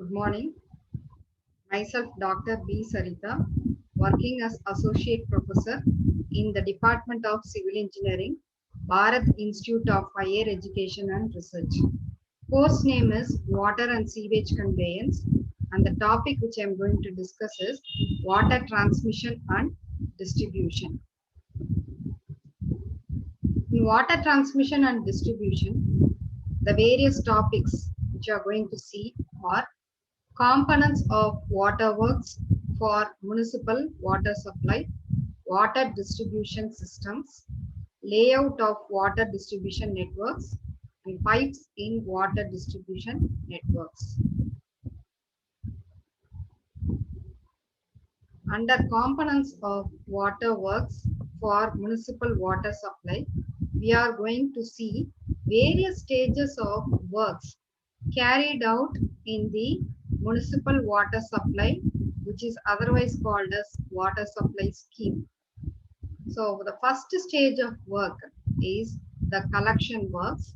Good morning. Myself, Dr. B. Sarita, working as Associate Professor in the Department of Civil Engineering, Bharat Institute of Higher Education and Research. Course name is Water and Sewage Conveyance, and the topic which I am going to discuss is water transmission and distribution. In water transmission and distribution, the various topics which you are going to see are components of waterworks for municipal water supply, water distribution systems, layout of water distribution networks, and pipes in water distribution networks. Under components of waterworks for municipal water supply, we are going to see various stages of works carried out in the municipal water supply, which is otherwise called as water supply scheme. So the first stage of work is the collection works.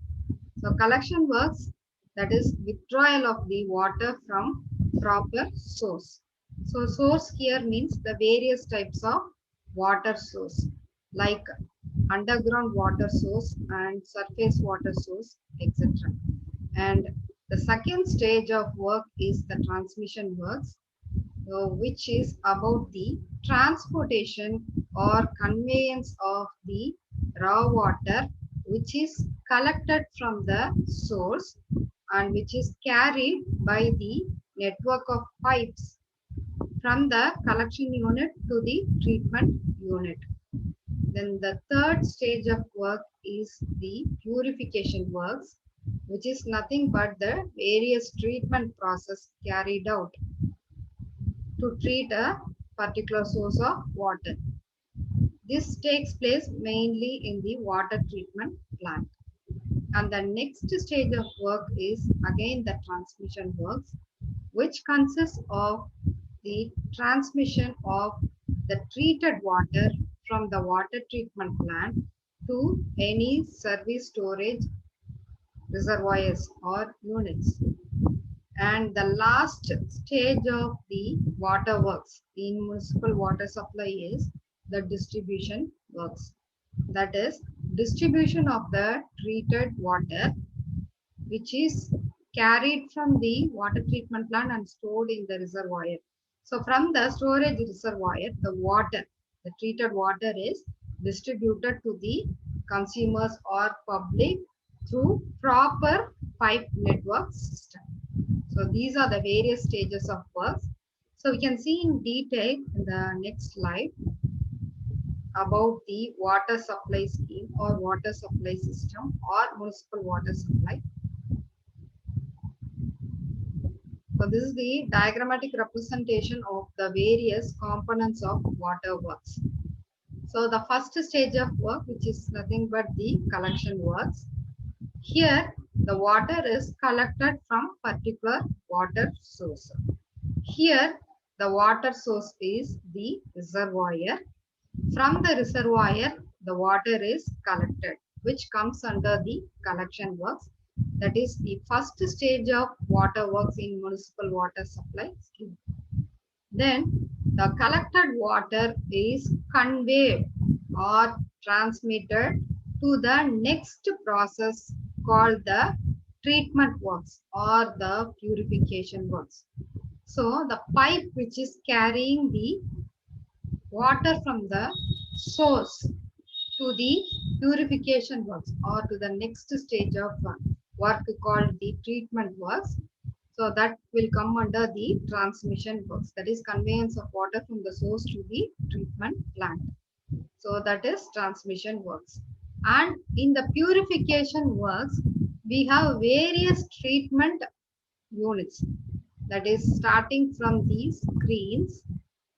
So collection works, that is withdrawal of the water from proper source. So source here means the various types of water source like underground water source and surface water source, etc. And the second stage of work is the transmission works, which is about the transportation or conveyance of the raw water which is collected from the source and which is carried by the network of pipes from the collection unit to the treatment unit. Then the third stage of work is the purification works, which is nothing but the various treatment process carried out to treat a particular source of water. This takes place mainly in the water treatment plant. And the next stage of work is again the transmission works, which consists of the transmission of the treated water from the water treatment plant to any service storage reservoirs or units. And the last stage of the water works in municipal water supply is the distribution works. That is distribution of the treated water which is carried from the water treatment plant and stored in the reservoir. So from the storage reservoir, the water, the treated water is distributed to the consumers or public through proper pipe network system. So these are the various stages of works. So we can see in detail in the next slide about the water supply scheme or water supply system or municipal water supply. So this is the diagrammatic representation of the various components of water works. So the first stage of work, which is nothing but the collection works. Here the water is collected from particular water source. Here the water source is the reservoir. From the reservoir, the water is collected, which comes under the collection works. That is the first stage of water works in municipal water supply scheme. Then the collected water is conveyed or transmitted to the next process called the treatment works or the purification works. So the pipe which is carrying the water from the source to the purification works or to the next stage of work called the treatment works. So that will come under the transmission works, that is conveyance of water from the source to the treatment plant. So that is transmission works. And in the purification works, we have various treatment units, that is starting from these screens,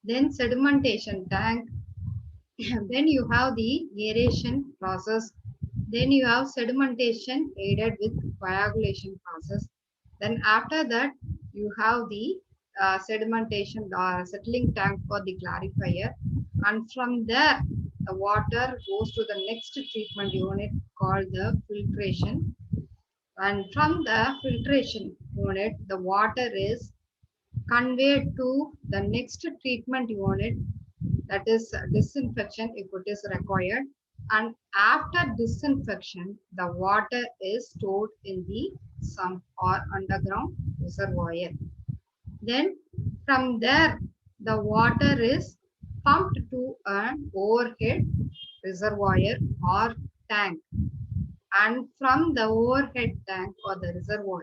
then sedimentation tank, then you have the aeration process, then you have sedimentation aided with coagulation process. Then after that, you have the sedimentation settling tank for the clarifier. And from there, the water goes to the next treatment unit called the filtration. And from the filtration unit, the water is conveyed to the next treatment unit, that is disinfection if it is required, and after disinfection the water is stored in the sump or underground reservoir. Then from there the water is pumped to an overhead reservoir or tank, and from the overhead tank or the reservoir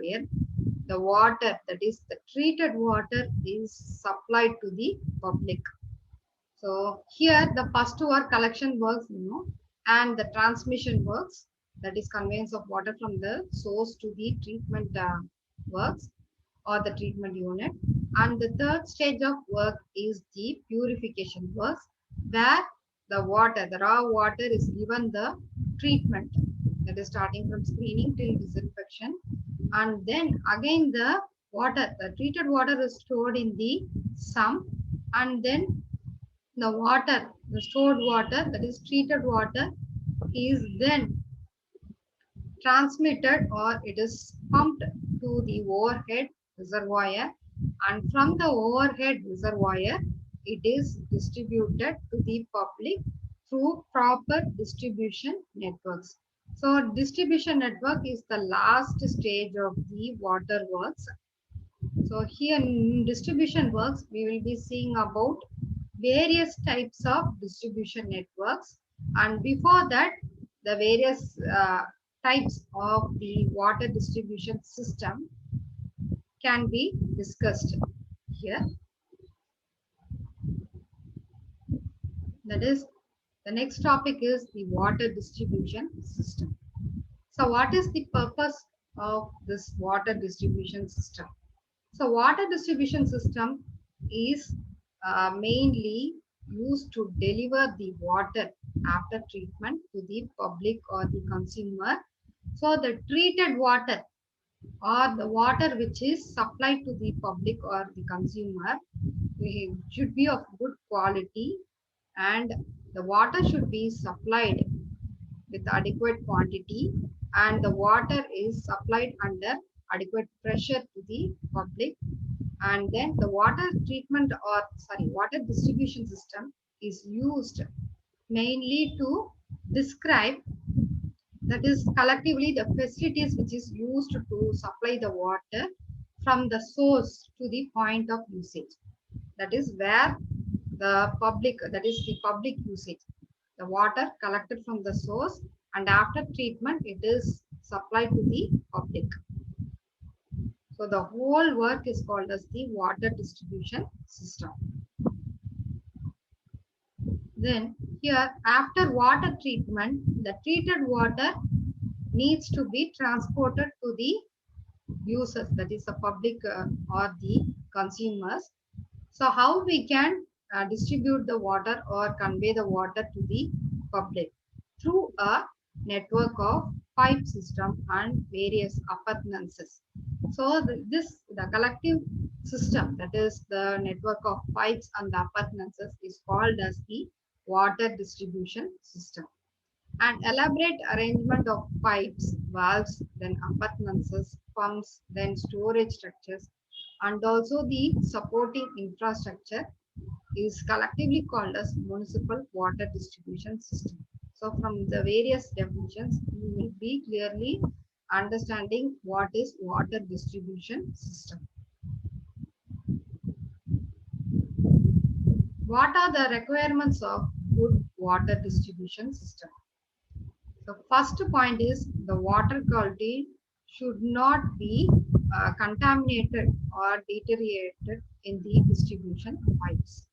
the water, that is the treated water, is supplied to the public. So here the first work collection works, and the transmission works, that is conveyance of water from the source to the treatment works or the treatment unit. And the third stage of work is the purification works, where the water, the raw water, is given the treatment, that is starting from screening till disinfection. And then again the water, the treated water is stored in the sump, and then the water, the stored water, that is treated water, is then transmitted or it is pumped to the overhead reservoir, and from the overhead reservoir it is distributed to the public through proper distribution networks. So distribution network is the last stage of the water works. So here in distribution works, we will be seeing about various types of distribution networks. And before that, the various types of the water distribution system can be discussed here. That is, the next topic is the water distribution system. So what is the purpose of this water distribution system? So water distribution system is mainly used to deliver the water after treatment to the public or the consumer. So the treated water or the water which is supplied to the public or the consumer should be of good quality, and the water should be supplied with adequate quantity, and the water is supplied under adequate pressure to the public. And then the water treatment or water distribution system is used mainly to describe, that is collectively, the facilities which is used to supply the water from the source to the point of usage, that is where the public, that is the public usage, the water collected from the source and after treatment it is supplied to the public. So the whole work is called as the water distribution system. Then here after water treatment, the treated water needs to be transported to the users, that is the public or the consumers. So how we can distribute the water or convey the water to the public? Through a network of pipe system and various appurtenances. So the collective system, that is the network of pipes and the appurtenances, is called as the water distribution system. An elaborate arrangement of pipes, valves, then appurtenances, pumps, then storage structures, and also the supporting infrastructure is collectively called as municipal water distribution system. So from the various definitions, you will be clearly understanding what is water distribution system. What are the requirements of good water distribution system? The first point is the water quality should not be contaminated or deteriorated in the distribution pipes.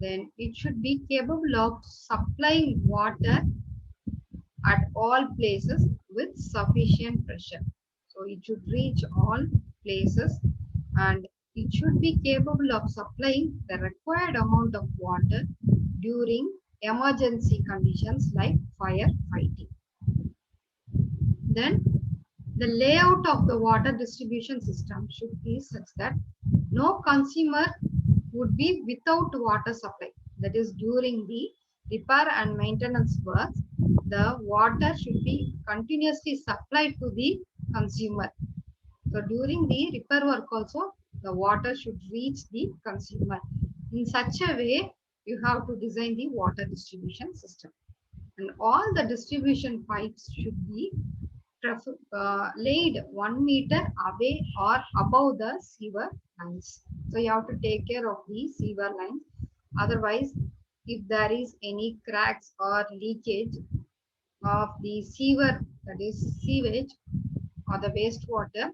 Then it should be capable of supplying water at all places with sufficient pressure. So it should reach all places, and it should be capable of supplying the required amount of water during emergency conditions like firefighting. Then the layout of the water distribution system should be such that no consumer would be without water supply. That is, during the repair and maintenance works, the water should be continuously supplied to the consumer. So during the repair work also, the water should reach the consumer. In such a way, you have to design the water distribution system. And all the distribution pipes should be laid 1 meter away or above the sewer lines. So you have to take care of the sewer lines. Otherwise, if there is any cracks or leakage of the sewer, that is sewage or the wastewater,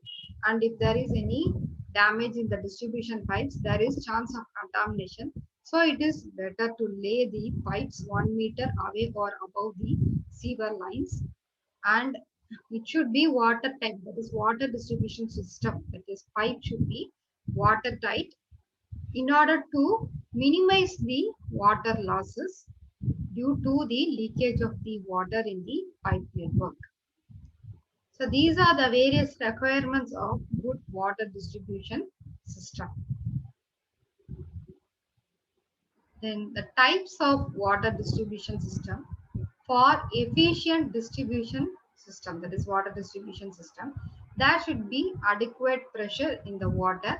and if there is any damage in the distribution pipes, there is chance of contamination. So it is better to lay the pipes 1 meter away or above the sewer lines, and it should be watertight, that is water distribution system, that is pipe should be watertight in order to minimize the water losses due to the leakage of the water in the pipe network. So these are the various requirements of good water distribution system. Then the types of water distribution system. For efficient distribution system, that is water distribution system, there should be adequate pressure in the water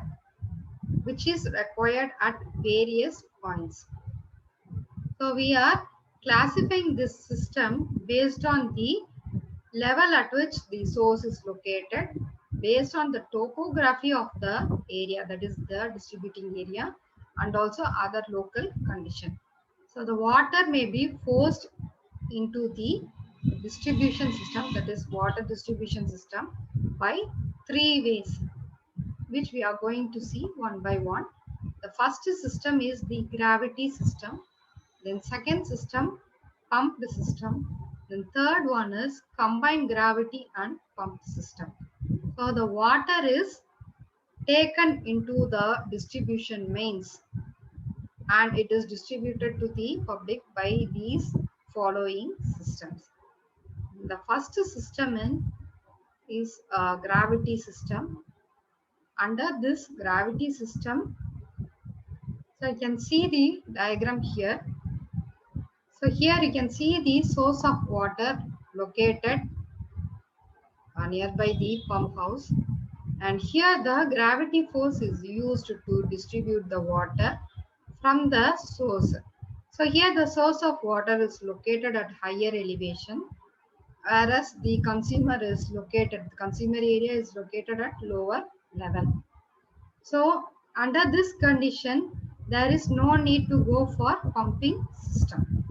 which is required at various points. So we are classifying this system based on the level at which the source is located, based on the topography of the area, that is the distributing area, and also other local condition. So the water may be forced into the distribution system, that is water distribution system, by three ways, which we are going to see one by one. The first system is the gravity system. Then second system, pumped system. Then third one is combined gravity and pumped system. So the water is taken into the distribution mains and it is distributed to the public by these following systems. The first system is a gravity system. Under this gravity system, so you can see the diagram here. So here you can see the source of water located nearby the pump house, and here the gravity force is used to distribute the water from the source. So here the source of water is located at higher elevation, whereas the consumer area is located at lower level. So under this condition, there is no need to go for pumping system.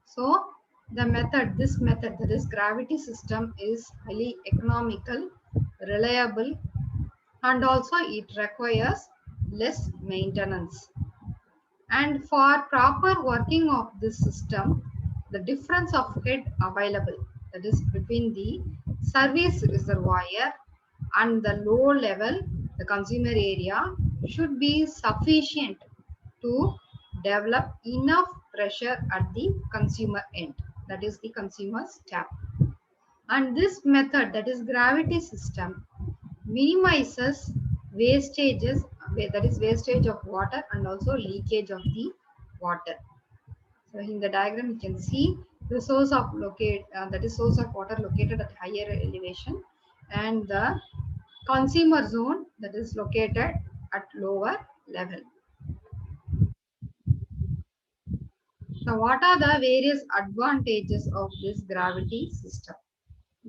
So this method, that is gravity system, is highly economical, reliable, and also it requires less maintenance. And for proper working of this system, the difference of head available, that is between the service reservoir and the low level, the consumer area, should be sufficient to develop enough pressure at the consumer end, that is the consumer's tap. And this method, that is gravity system, minimizes wastages, that is wastage of water and also leakage of the water. So in the diagram you can see the source of source of water located at higher elevation, and the consumer zone, that is located at lower level. So what are the various advantages of this gravity system?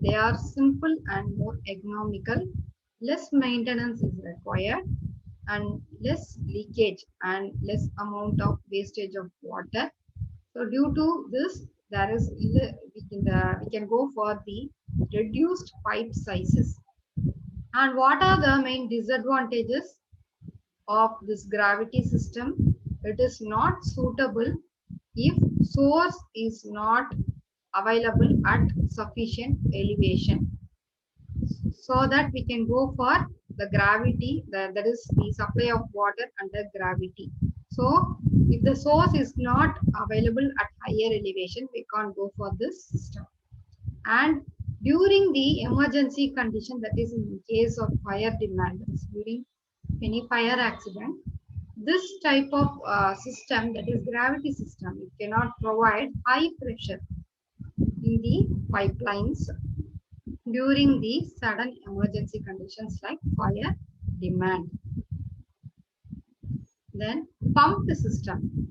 They are simple and more economical, less maintenance is required, and less leakage and less amount of wastage of water. So due to this, we can go for the reduced pipe sizes. And what are the main disadvantages of this gravity system? It is not suitable if source is not available at sufficient elevation, so that we can go for the gravity, that is the supply of water under gravity. So if the source is not available at higher elevation, we can't go for this system. And during the emergency condition, that is in case of fire demand, during any fire accident, this type of system, that is gravity system, it cannot provide high pressure in the pipelines during the sudden emergency conditions like fire demand. Then pumped system.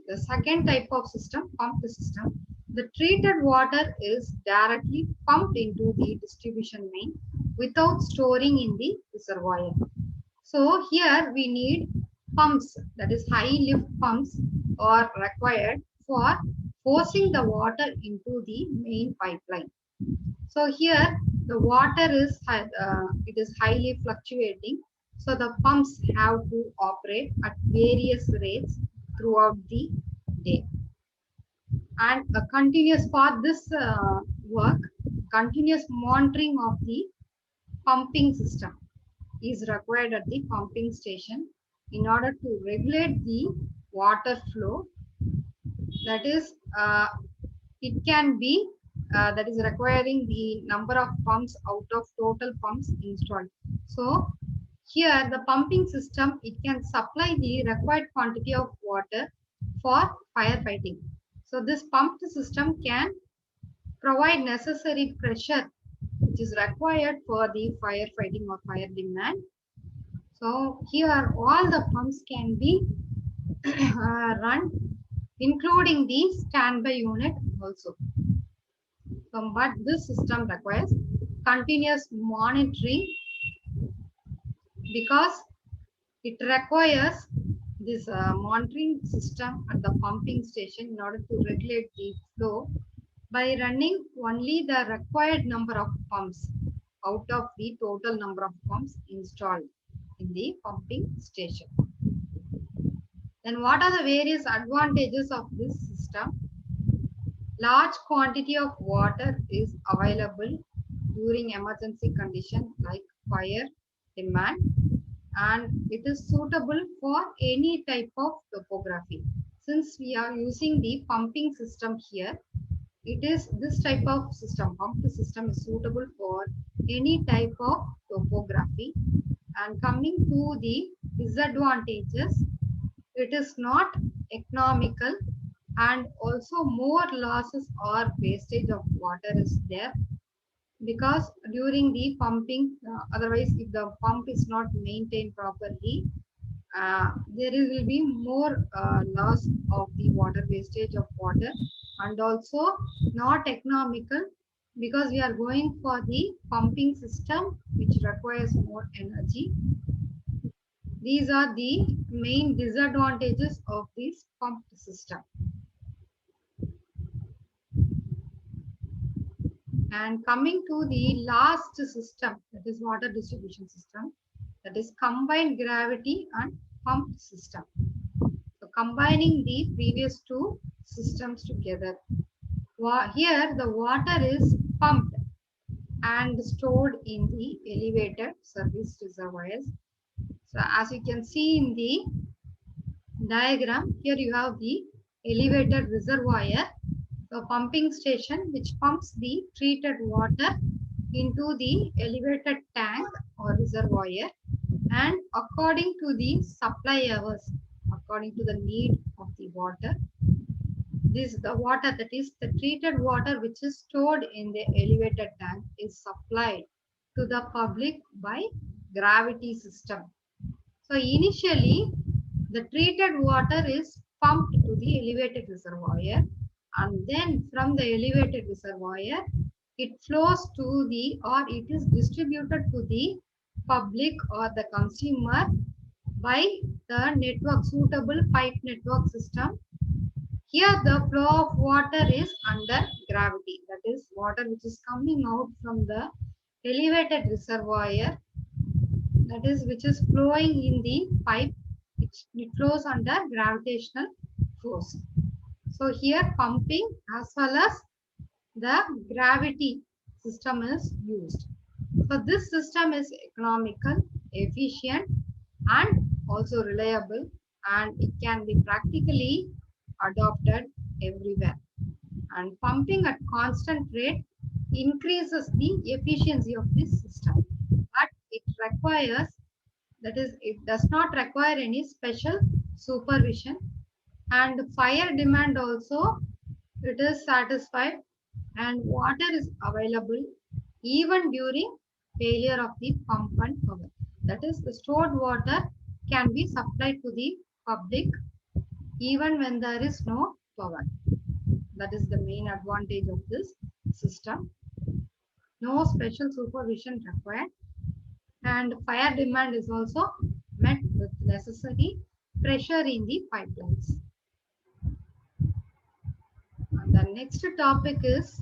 The second type of system, pumped system. The treated water is directly pumped into the distribution main without storing in the reservoir. So here we need pumps, that is high lift pumps are required for forcing the water into the main pipeline. So here the water is it is highly fluctuating. So the pumps have to operate at various rates throughout the day. And a continuous for this work, continuous monitoring of the pumping system is required at the pumping station in order to regulate the water flow. That is, it can be that is requiring the number of pumps out of total pumps installed. So here the pumping system, it can supply the required quantity of water for firefighting. So this pumped system can provide necessary pressure which is required for the firefighting or fire demand. So here all the pumps can be run, including the standby unit also. But this system requires continuous monitoring because it requires this monitoring system at the pumping station in order to regulate the flow by running only the required number of pumps out of the total number of pumps installed in the pumping station. Then what are the various advantages of this system? Large quantity of water is available during emergency condition like fire, demand, and it is suitable for any type of topography. Since we are using the pumping system here, it is this type of system, pumped system is suitable for any type of topography. And coming to the disadvantages, it is not economical and also more losses or wastage of water is there because during the pumping, otherwise if the pump is not maintained properly, there will be more loss of the water, wastage of water, and also not economical because we are going for the pumping system which requires more energy. These are the main disadvantages of this pump system. And coming to the last system, that is water distribution system, that is combined gravity and pump system. So combining the previous two systems together. Here the water is pumped and stored in the elevated service reservoirs. So as you can see in the diagram, here you have the elevated reservoir, the pumping station which pumps the treated water into the elevated tank or reservoir, and according to the supply hours, according to the need of the water, this the water, that is the treated water which is stored in the elevated tank, is supplied to the public by gravity system. So initially the treated water is pumped to the elevated reservoir, and then from the elevated reservoir it flows to the, or it is distributed to the public or the consumer by the network, suitable pipe network system. Here the flow of water is under gravity, that is water which is coming out from the elevated reservoir, that is which is flowing in the pipe, it flows under gravitational force. So here pumping as well as the gravity system is used. So this system is economical, efficient, and also reliable, and it can be practically adopted everywhere. And pumping at constant rate increases the efficiency of this system, but it requires, that is it does not require any special supervision, and fire demand also it is satisfied, and water is available even during failure of the pump and power. That is the stored water can be supplied to the public even when there is no power. That is the main advantage of this system. No special supervision required, and fire demand is also met with necessary pressure in the pipelines. And the next topic is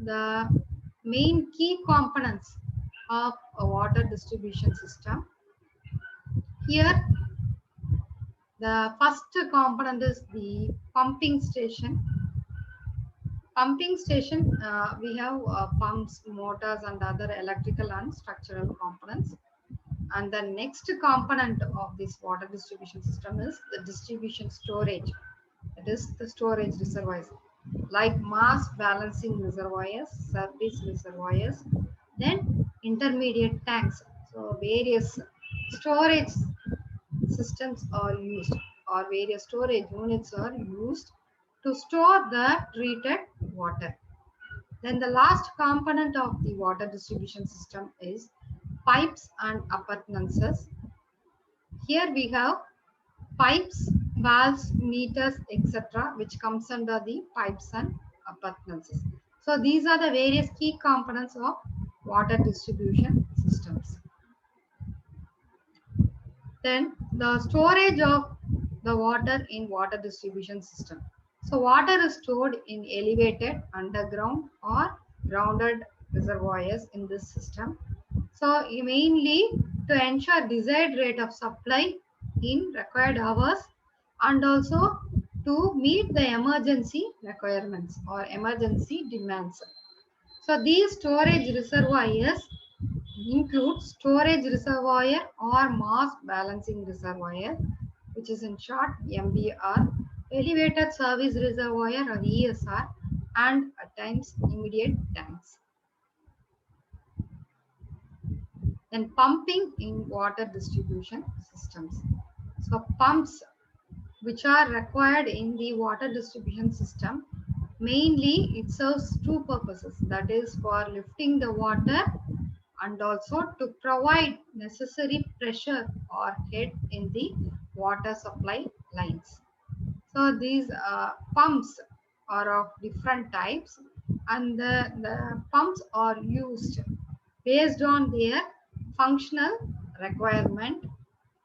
the main key components of a water distribution system. Here, the first component is the pumping station. Pumping station, we have pumps, motors, and other electrical and structural components. And the next component of this water distribution system is the distribution storage. That is the storage reservoirs, like mass balancing reservoirs, service reservoirs, then intermediate tanks. So various storage systems are used, or various storage units are used to store the treated water. Then the last component of the water distribution system is pipes and appurtenances. Here we have pipes, valves, meters, etc., which comes under the pipes and appurtenances. So these are the various key components of water distribution systems. Then the storage of the water in water distribution system. So water is stored in elevated, underground, or grounded reservoirs in this system. So mainly to ensure desired rate of supply in required hours, and also to meet the emergency requirements or emergency demands. So these storage reservoirs include storage reservoir or mass balancing reservoir, which is in short MBR, elevated service reservoir or ESR, and at times immediate tanks. Then pumping in water distribution systems. So pumps which are required in the water distribution system, mainly it serves two purposes, that is for lifting the water and also to provide necessary pressure or head in the water supply lines. So these pumps are of different types, and the pumps are used based on their functional requirement,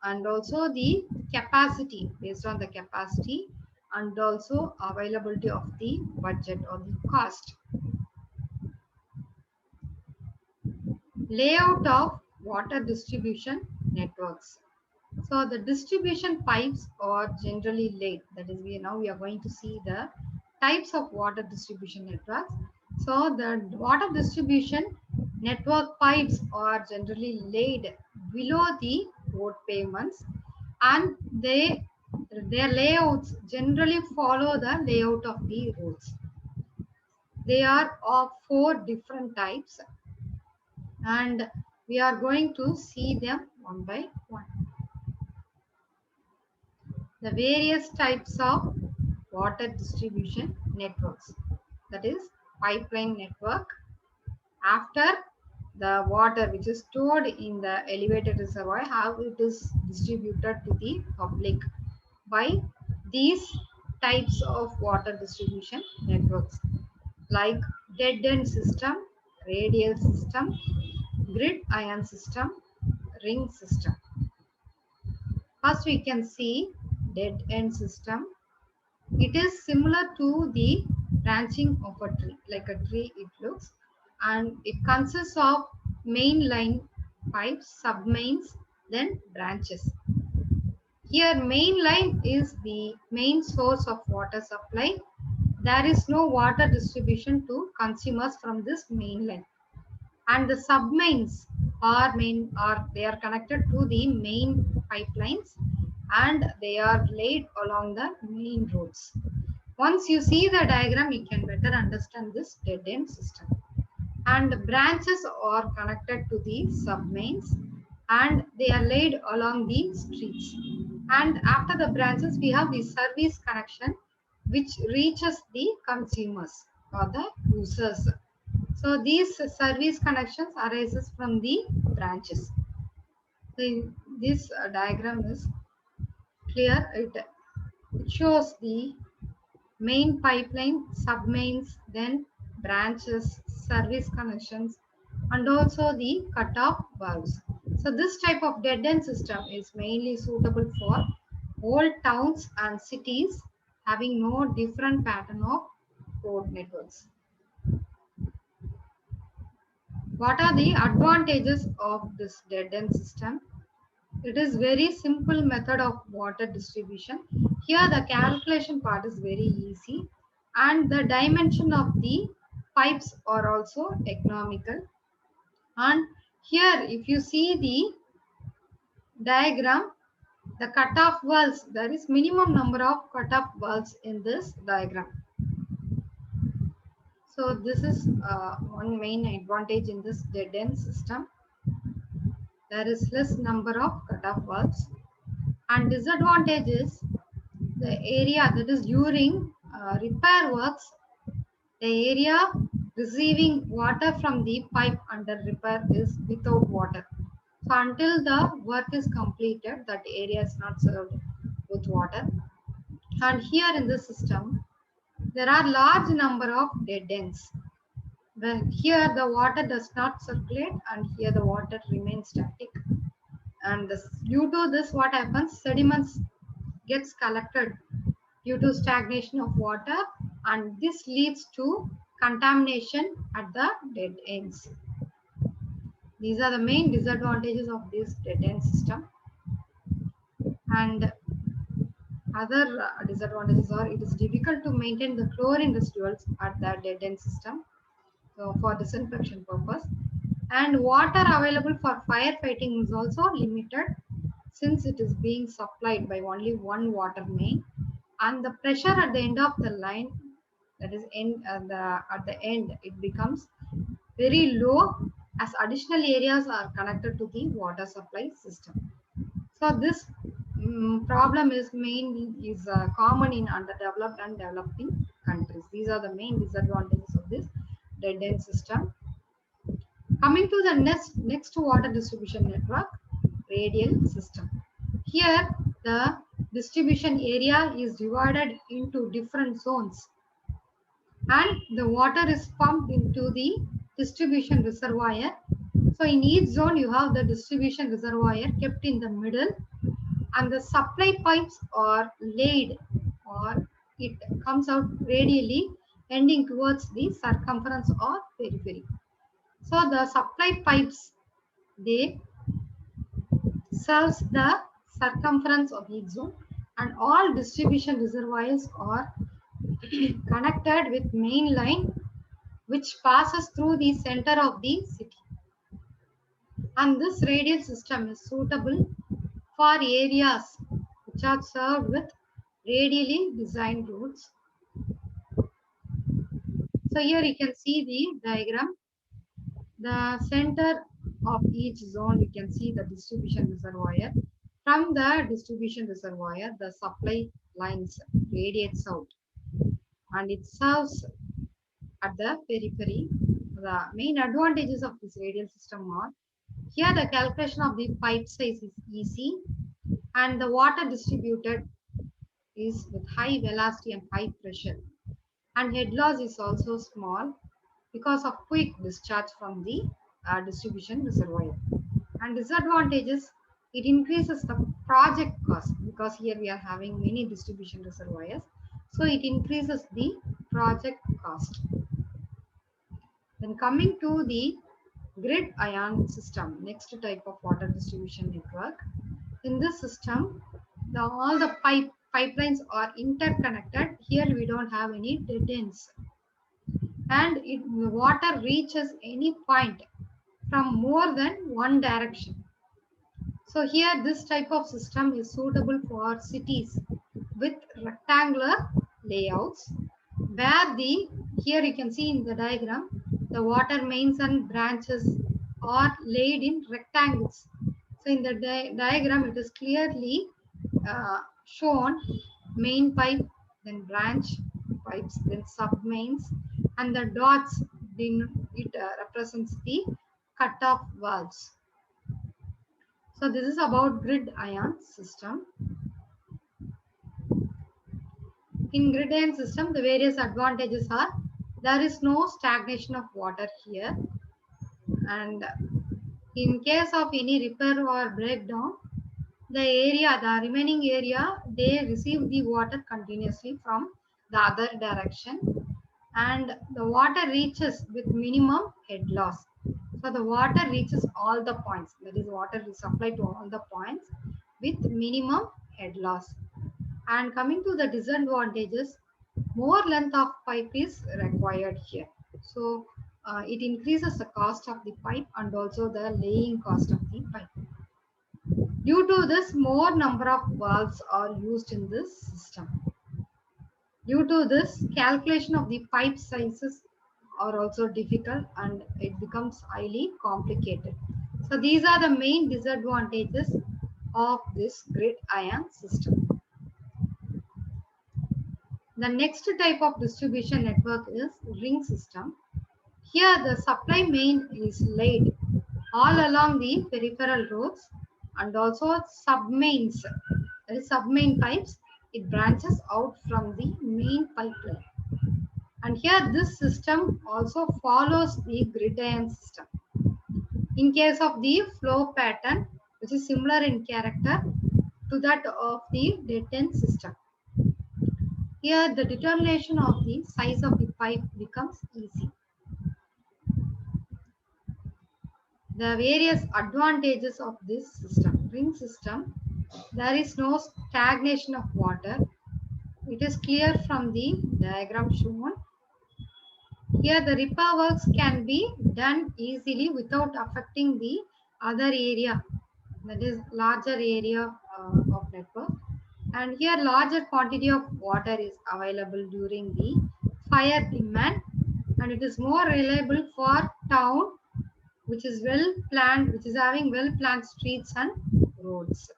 and also the capacity, based on the capacity, and also availability of the budget or the cost. Layout of water distribution networks. So the distribution pipes are generally laid. That is, we are going to see the types of water distribution networks. So the water distribution network pipes are generally laid below the road pavements, and their layouts generally follow the layout of the roads. They are of 4 different types, and we are going to see them one by one. The various types of water distribution networks, that is pipeline network. After the water which is stored in the elevated reservoir, how it is distributed to the public by these types of water distribution networks, like dead end system, radial system, grid iron system, ring system. First we can see dead end system. It is similar to the branching of a tree, like a tree it looks, and it consists of main line pipes, submains, then branches. Here main line is the main source of water supply. There is no water distribution to consumers from this main line. And the submains they are connected to the main pipelines, and they are laid along the main roads. Once you see the diagram, you can better understand this dead end system. And branches are connected to the submains, and they are laid along the streets. And after the branches, we have the service connection, which reaches the consumers or the users. So these service connections arises from the branches. So this diagram is clear. It shows the main pipeline, submains, then branches, service connections, and also the cutoff valves. So this type of dead end system is mainly suitable for old towns and cities having no different pattern of road networks. What are the advantages of this dead end system? It is very simple method of water distribution. Here the calculation part is very easy and the dimension of the pipes are also economical. And here if you see the diagram, the cutoff valves, there is minimum number of cutoff valves in this diagram. So this is one main advantage in this dead end system. There is less number of cutoff valves. And disadvantage is the area that is during repair works, the area receiving water from the pipe under repair is without water. So until the work is completed, that area is not served with water. And here in this system, there are large number of dead ends. When here the water does not circulate and here the water remains static. And due to this, what happens? Sediments gets collected due to stagnation of water, and this leads to contamination at the dead ends. These are the main disadvantages of this dead end system. And other disadvantages are it is difficult to maintain the chlorine residuals at the dead end system, so for disinfection purpose. And water available for firefighting is also limited since it is being supplied by only one water main, and the pressure at the end of the line, that is at the end, it becomes very low as additional areas are connected to the water supply system. So this problem is common in underdeveloped and developing countries. These are the main disadvantages of this dead end system. Coming to the next water distribution network, radial system. Here the distribution area is divided into different zones and the water is pumped into the distribution reservoir. So in each zone you have the distribution reservoir kept in the middle, and the supply pipes are laid or it comes out radially ending towards the circumference or periphery. So the supply pipes, they serves the circumference of each zone, and all distribution reservoirs are connected with main line which passes through the center of the city. And this radial system is suitable for areas which are served with radially designed routes. So here you can see the diagram. The center of each zone, you can see the distribution reservoir. From the distribution reservoir, the supply lines radiates out and it serves at the periphery. The main advantages of this radial system are here the calculation of the pipe size is easy and the water distributed is with high velocity and high pressure, and head loss is also small because of quick discharge from the distribution reservoir. And disadvantages, it increases the project cost because here we are having many distribution reservoirs, so it increases the project cost. Then coming to the grid ion system, next type of water distribution network. In this system, all the pipelines are interconnected. Here we don't have any dead ends, and the water reaches any point from more than one direction. So here this type of system is suitable for cities with rectangular layouts where here you can see in the diagram, the water mains and branches are laid in rectangles. So in the diagram it is clearly shown main pipe, then branch pipes, then sub mains, and the dots, it represents the cutoff valves. So this is about grid ion system. In gradient system, the various advantages are there is no stagnation of water here, and in case of any repair or breakdown, the remaining area, they receive the water continuously from the other direction, and the water reaches with minimum head loss. So the water reaches all the points, that is water is supplied to all the points with minimum head loss. And coming to the disadvantages, more length of pipe is required here. So it increases the cost of the pipe and also the laying cost of the pipe. Due to this, more number of valves are used in this system. Due to this, calculation of the pipe sizes are also difficult and it becomes highly complicated. So these are the main disadvantages of this grid iron system. The next type of distribution network is ring system. Here the supply main is laid all along the peripheral roads and also submains, that is submain pipes, it branches out from the main pipeline. And here this system also follows the grid iron system. In case of the flow pattern, which is similar in character to that of the dead end system. Here the determination of the size of the pipe becomes easy. The various advantages of this system, ring system, there is no stagnation of water. It is clear from the diagram shown. Here the repair works can be done easily without affecting the other area, that is larger area of network. And here larger quantity of water is available during the fire demand, and it is more reliable for town which is well planned, which is having well planned streets and roads.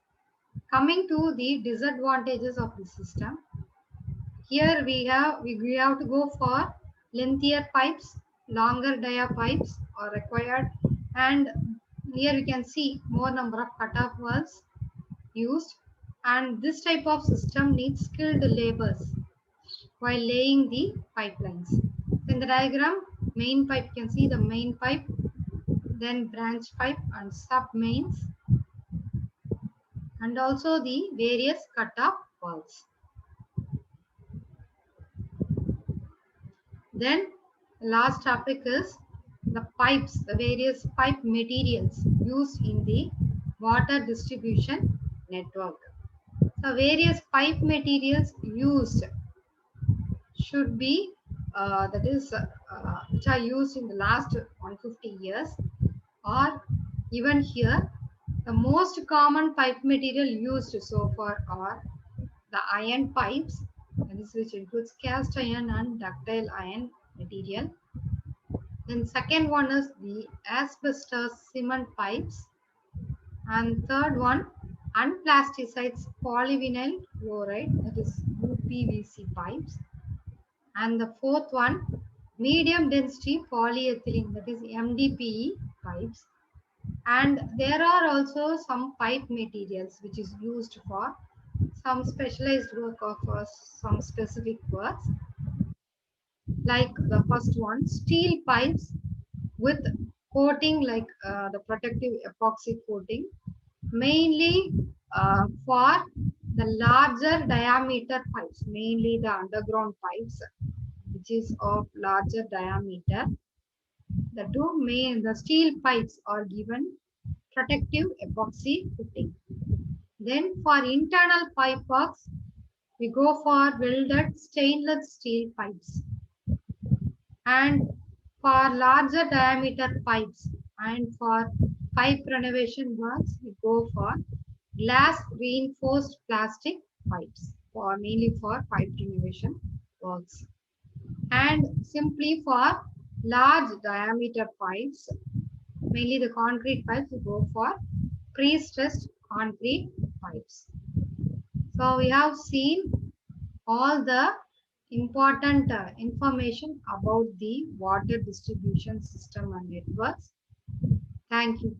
Coming to the disadvantages of the system, here we have to go for lengthier pipes, longer dia pipes are required, and here we can see more number of cutoff valves used, and this type of system needs skilled laborers while laying the pipelines. In the diagram, main pipe, you can see the main pipe, then branch pipe and sub mains, and also the various cutoff valves. Then last topic is the pipes, the various pipe materials used in the water distribution network. So various pipe materials used should be which are used in the last 150 years, or even here the most common pipe material used so far are the iron pipes, and this which includes cast iron and ductile iron material. Then second one is the asbestos cement pipes, and third one unplasticized polyvinyl chloride, that is UPVC pipes, and the fourth one medium density polyethylene, that is MDPE pipes. And there are also some pipe materials which is used for some specialized work of some specific works, like the first one, steel pipes with coating like the protective epoxy coating, mainly for the larger diameter pipes, mainly the underground pipes which is of larger diameter. The steel pipes are given protective epoxy coating. Then for internal pipe works, we go for welded stainless steel pipes. And for larger diameter pipes and for pipe renovation works, we go for glass reinforced plastic pipes, for mainly for pipe renovation works. And simply for large diameter pipes, mainly the concrete pipes, we go for pre-stressed concrete pipes. So we have seen all the important information about the water distribution system and networks. Thank you.